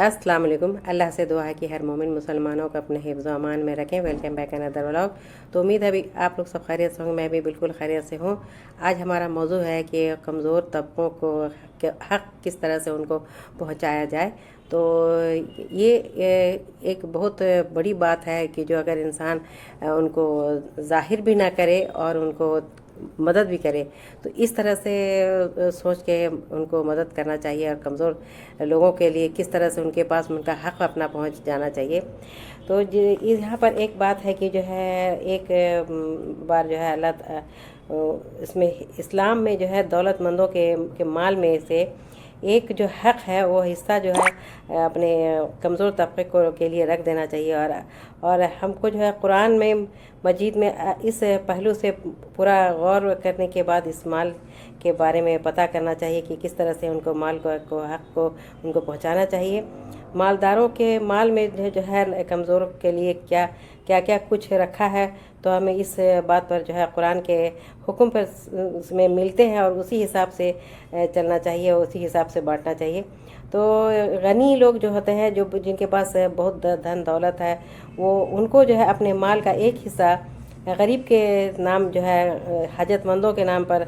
अस्सलाम वालेकुम। अल्लाह से दुआ है कि हर मोमिन मुसलमानों को अपने हिफ्ज़ व अमान में रखें। Welcome back another vlog. तो उम्मीद है अभी आप लोग सब खैरियत से होंगे, मैं भी बिल्कुल खैरियत से हूँ। आज हमारा मौजू है कि कमज़ोर तबकों को हक़ किस तरह से उनको पहुँचाया जाए। तो ये एक बहुत बड़ी बात है कि जो अगर इंसान उनको ज़ाहिर भी ना करे और उनको मदद भी करे, तो इस तरह से सोच के उनको मदद करना चाहिए और कमज़ोर लोगों के लिए किस तरह से उनके पास उनका हक़ अपना पहुंच जाना चाहिए। तो यहाँ पर एक बात है कि जो है एक बार जो है इसमें इस्लाम में जो है दौलतमंदों के माल में से एक जो हक़ है वो हिस्सा जो है अपने कमज़ोर तबके को के लिए रख देना चाहिए। और हमको जो है कुरान में मजीद में इस पहलू से पूरा गौर करने के बाद इस माल के बारे में पता करना चाहिए कि किस तरह से उनको माल को हक़ को उनको पहुंचाना चाहिए। मालदारों के माल में जो है कमज़ोर के लिए क्या क्या क्या कुछ रखा है, तो हमें इस बात पर जो है कुरान के हुक्म पर उसमें मिलते हैं और उसी हिसाब से चलना चाहिए और उसी हिसाब से बांटना चाहिए। तो गनी लोग जो होते हैं, जो जिनके पास बहुत धन दौलत है, वो उनको जो है अपने माल का एक हिस्सा गरीब के नाम जो है हाजतमंदों के नाम पर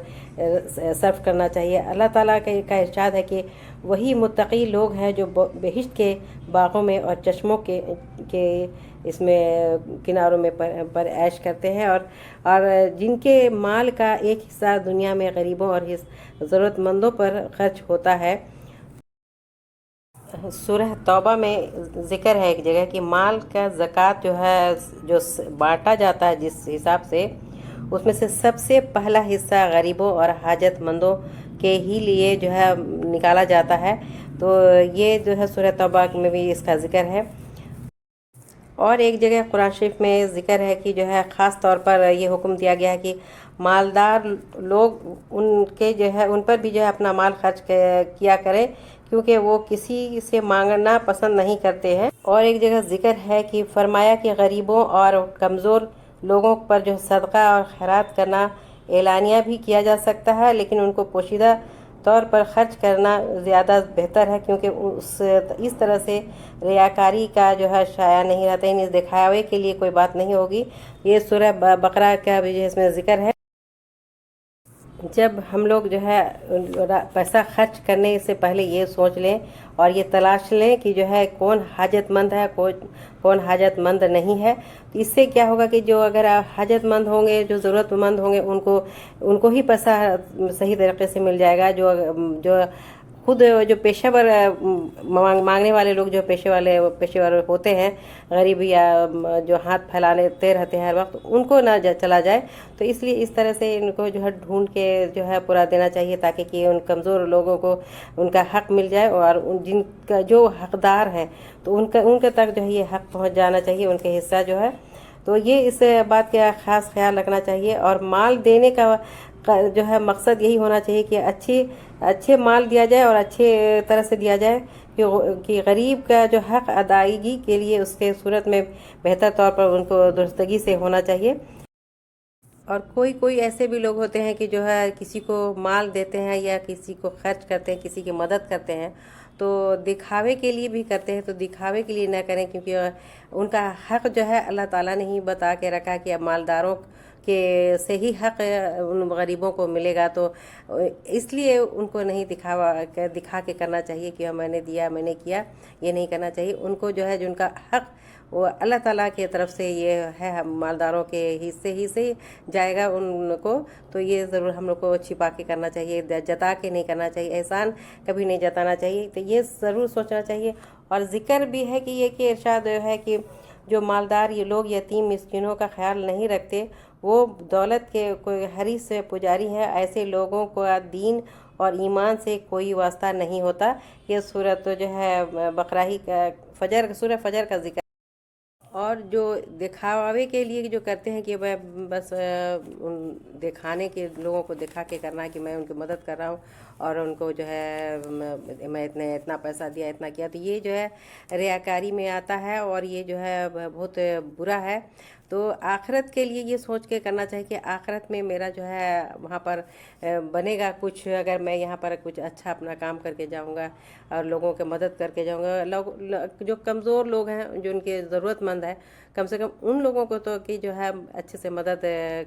सर्व करना चाहिए। अल्लाह ताला का इरशाद है कि वही मुत्तकी लोग हैं जो बहिश्त के बागों में और चश्मों के इसमें किनारों में पर ऐश करते हैं और जिनके माल का एक हिस्सा दुनिया में गरीबों और ज़रूरतमंदों पर खर्च होता है। सूरह तौबा में ज़िक्र है एक जगह कि माल का ज़कात जो है जो बांटा जाता है जिस हिसाब से, उसमें से सबसे पहला हिस्सा गरीबों और हाजतमंदों के ही लिए जो है निकाला जाता है। तो ये जो है सूरह तौबा में भी इसका ज़िक्र है। और एक जगह कुरान शरीफ में ज़िक्र है कि जो है ख़ास तौर पर ये हुक्म दिया गया है कि मालदार लोग उनके जो है उन पर भी जो है अपना माल खर्च किया करें, क्योंकि वो किसी से मांगना पसंद नहीं करते हैं। और एक जगह ज़िक्र है कि फरमाया कि गरीबों और कमज़ोर लोगों पर जो सदका और खैरात करना एलानिया भी किया जा सकता है, लेकिन उनको पोशीदा तौर पर खर्च करना ज़्यादा बेहतर है, क्योंकि इस तरह से रियाकारी का जो है शाया नहीं रहता है, इस दिखावे के लिए कोई बात नहीं होगी। ये सूरह बकरा का भी जो इसमें ज़िक्र है। जब हम लोग जो है पैसा खर्च करने से पहले ये सोच लें और ये तलाश लें कि जो है कौन हाजतमंद है, कौन हाजतमंद नहीं है। तो इससे क्या होगा कि जो अगर हाजतमंद होंगे, जो ज़रूरतमंद होंगे, उनको ही पैसा सही तरीके से मिल जाएगा। जो खुद जो पेशेवर मांगने वाले लोग जो पेशेवर होते हैं, गरीब या जो हाथ फैलाते रहते हैं हर वक्त, उनको ना चला जाए। तो इसलिए इस तरह से इनको जो है ढूंढ के जो है पूरा देना चाहिए, ताकि कि उन कमज़ोर लोगों को उनका हक़ मिल जाए और जिनका जो हक़दार हैं तो उनके तक जो है ये हक़ पहुँच जाना चाहिए, उनके हिस्सा जो है। तो ये इस बात का ख़ास ख्याल रखना चाहिए। और माल देने का जो है मकसद यही होना चाहिए कि अच्छे माल दिया जाए और अच्छे तरह से दिया जाए कि गरीब का जो हक़ अदायगी के लिए उसके सूरत में बेहतर तौर पर उनको दुरुस्तगी से होना चाहिए। और कोई ऐसे भी लोग होते हैं कि जो है किसी को माल देते हैं या किसी को खर्च करते हैं, किसी की मदद करते हैं, तो दिखावे के लिए भी करते हैं। तो दिखावे के लिए ना करें, क्योंकि उनका हक़ जो है अल्लाह ताला ने ही बता के रखा कि अब मालदारों के से ही हक़ उन गरीबों को मिलेगा। तो इसलिए उनको नहीं दिखा के करना चाहिए कि मैंने दिया, मैंने किया, ये नहीं करना चाहिए। उनको जो है जिनका हक़ वो अल्लाह ताला की तरफ से ये है, मालदारों के हिस्से ही से जाएगा उनको। तो ये ज़रूर हम लोग को छिपा के करना चाहिए, जता के नहीं करना चाहिए, एहसान कभी नहीं जताना चाहिए। तो ये ज़रूर सोचना चाहिए। और ज़िक्र भी है कि ये कि इरशाद है कि जो मालदार ये लोग यतीम मिस्किनों का ख्याल नहीं रखते, वो दौलत के कोई हरीस पुजारी हैं। ऐसे लोगों को दीन और ईमान से कोई वास्ता नहीं होता। ये सूरत जो है बकरा ही का सूरह फजर का ज़िक्र। और जो दिखावे के लिए जो करते हैं कि मैं बस उन दिखाने के लोगों को दिखा के करना है कि मैं उनकी मदद कर रहा हूँ और उनको जो है मैं इतना पैसा दिया, इतना किया, तो ये जो है रियाकारी में आता है और ये जो है बहुत बुरा है। तो आखिरत के लिए ये सोच के करना चाहिए कि आखिरत में मेरा जो है वहाँ पर बनेगा कुछ, अगर मैं यहाँ पर कुछ अच्छा अपना काम करके जाऊँगा और लोगों की मदद करके जाऊँगा। जो कमज़ोर लोग हैं, जो उनके ज़रूरतमंद है, कम से कम उन लोगों को तो कि जो है अच्छे से मदद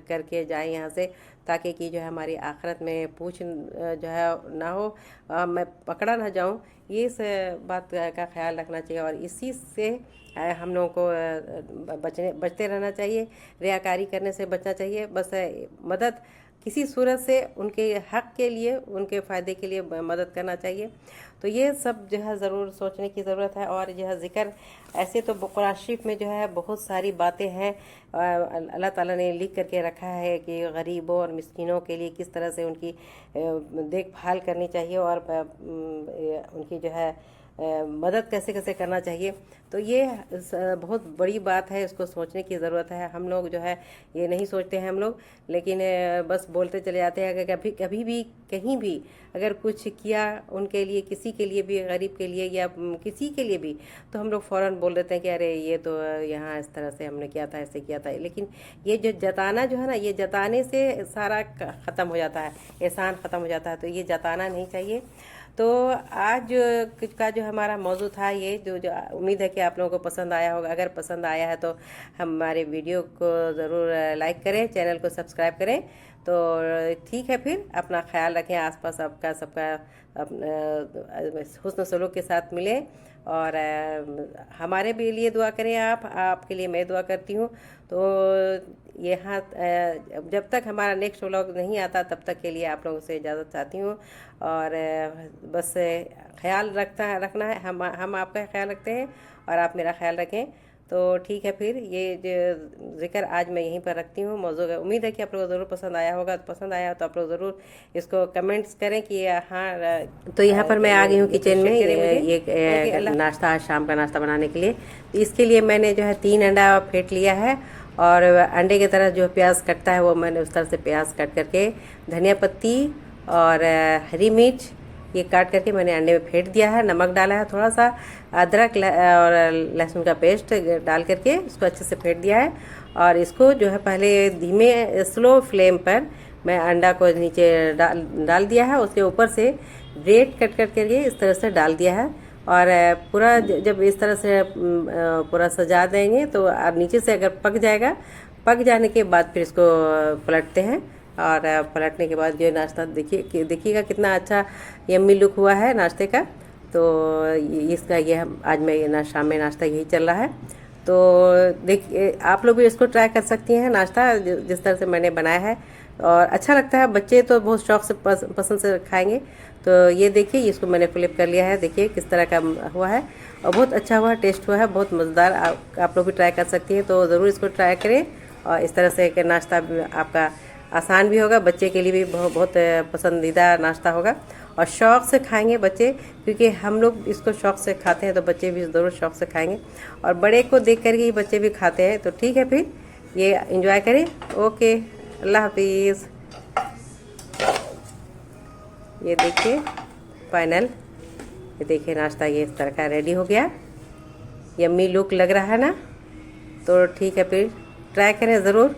करके जाएं यहाँ से, ताकि कि जो है हमारी आखिरत में पूछ जो है ना हो, मैं पकड़ा ना जाऊँ। ये इस बात का ख्याल रखना चाहिए और इसी से हम लोगों को बचते रहना चाहिए, रियाकारी करने से बचना चाहिए। बस मदद किसी सूरत से उनके हक़ के लिए, उनके फ़ायदे के लिए मदद करना चाहिए। तो ये सब जो है ज़रूर सोचने की ज़रूरत है। और जो है ज़िक्र ऐसे तो कुरान शरीफ में जो है बहुत सारी बातें हैं, अल्लाह ताला ने लिख करके रखा है कि गरीबों और मिस्कीनों के लिए किस तरह से उनकी देखभाल करनी चाहिए और उनकी जो है मदद कैसे कैसे करना चाहिए। तो ये बहुत बड़ी बात है, इसको सोचने की ज़रूरत है। हम लोग जो है ये नहीं सोचते हैं हम लोग, लेकिन बस बोलते चले जाते हैं। अगर कभी भी कहीं भी अगर कुछ किया उनके लिए, किसी के लिए भी, गरीब के लिए या किसी के लिए भी, तो हम लोग फ़ौरन बोल देते हैं कि अरे ये तो यहाँ इस तरह से हमने किया था, ऐसे किया था। लेकिन ये जो जताना जो है ना, ये जताने से सारा ख़त्म हो जाता है, एहसान ख़त्म हो जाता है। तो ये जताना नहीं चाहिए। तो आज का जो हमारा मौजू था ये जो उम्मीद है कि आप लोगों को पसंद आया होगा। अगर पसंद आया है तो हमारे वीडियो को ज़रूर लाइक करें, चैनल को सब्सक्राइब करें। तो ठीक है, फिर अपना ख्याल रखें, आसपास आपका सबका हुस्न सलूक के साथ मिले और हमारे भी लिए दुआ करें। आपके लिए मैं दुआ करती हूँ। तो यहाँ जब तक हमारा नेक्स्ट व्लॉग नहीं आता तब तक के लिए आप लोगों से इजाज़त चाहती हूँ। और बस ख्याल रखना है, हम आपका ख्याल रखते हैं और आप मेरा ख्याल रखें। तो ठीक है, फिर ये जो ज़िक्र आज मैं यहीं पर रखती हूँ मौजू का। उम्मीद है कि आप लोगों को ज़रूर पसंद आया होगा। तो पसंद आया तो आप लोग ज़रूर इसको कमेंट्स करें कि हाँ। तो यहाँ पर मैं आ गई हूँ किचन में, ये नाश्ता, शाम का नाश्ता बनाने के लिए। तो इसके लिए मैंने जो है 3 अंडा फेंट लिया है और अंडे की तरह जो प्याज कटता है वो मैंने उस तरह से प्याज काट करके, धनिया पत्ती और हरी मिर्च ये काट करके मैंने अंडे में फेंट दिया है। नमक डाला है, थोड़ा सा अदरक और लहसुन का पेस्ट डाल करके इसको अच्छे से फेंट दिया है। और इसको जो है पहले धीमे स्लो फ्लेम पर मैं अंडा को नीचे डाल दिया है। उसके ऊपर से ब्रेड कट करके इस तरह से डाल दिया है। और पूरा जब इस तरह से पूरा सजा देंगे तो नीचे से अगर पक जाएगा, पक जाने के बाद फिर इसको पलटते हैं। और पलटने के बाद जो नाश्ता देखिएगा कितना अच्छा यम्मी लुक हुआ है नाश्ते का। तो इसका ये आज मैं शाम में नाश्ता यही चल रहा है। तो देखिए आप लोग भी इसको ट्राई कर सकती हैं नाश्ता, जिस तरह से मैंने बनाया है। और अच्छा लगता है, बच्चे तो बहुत शौक से पसंद से खाएंगे। तो ये देखिए, इसको मैंने फ्लिप कर लिया है, देखिए किस तरह का हुआ है और बहुत अच्छा हुआ, टेस्ट हुआ है, बहुत मज़ेदार। आप लोग भी ट्राई कर सकती हैं। तो ज़रूर इसको ट्राई करें और इस तरह से नाश्ता आपका आसान भी होगा, बच्चे के लिए भी बहुत पसंदीदा नाश्ता होगा और शौक़ से खाएंगे बच्चे, क्योंकि हम लोग इसको शौक़ से खाते हैं तो बच्चे भी ज़रूर शौक़ से खाएंगे और बड़े को देख कर ही बच्चे भी खाते हैं। तो ठीक है, फिर ये एंजॉय करें। ओके, अल्लाह हाफिज़। ये देखिए फाइनल, ये देखिए नाश्ता ये इस तरह का रेडी हो गया, यम्मी लुक लग रहा है ना। तो ठीक है, फिर ट्राई करें ज़रूर।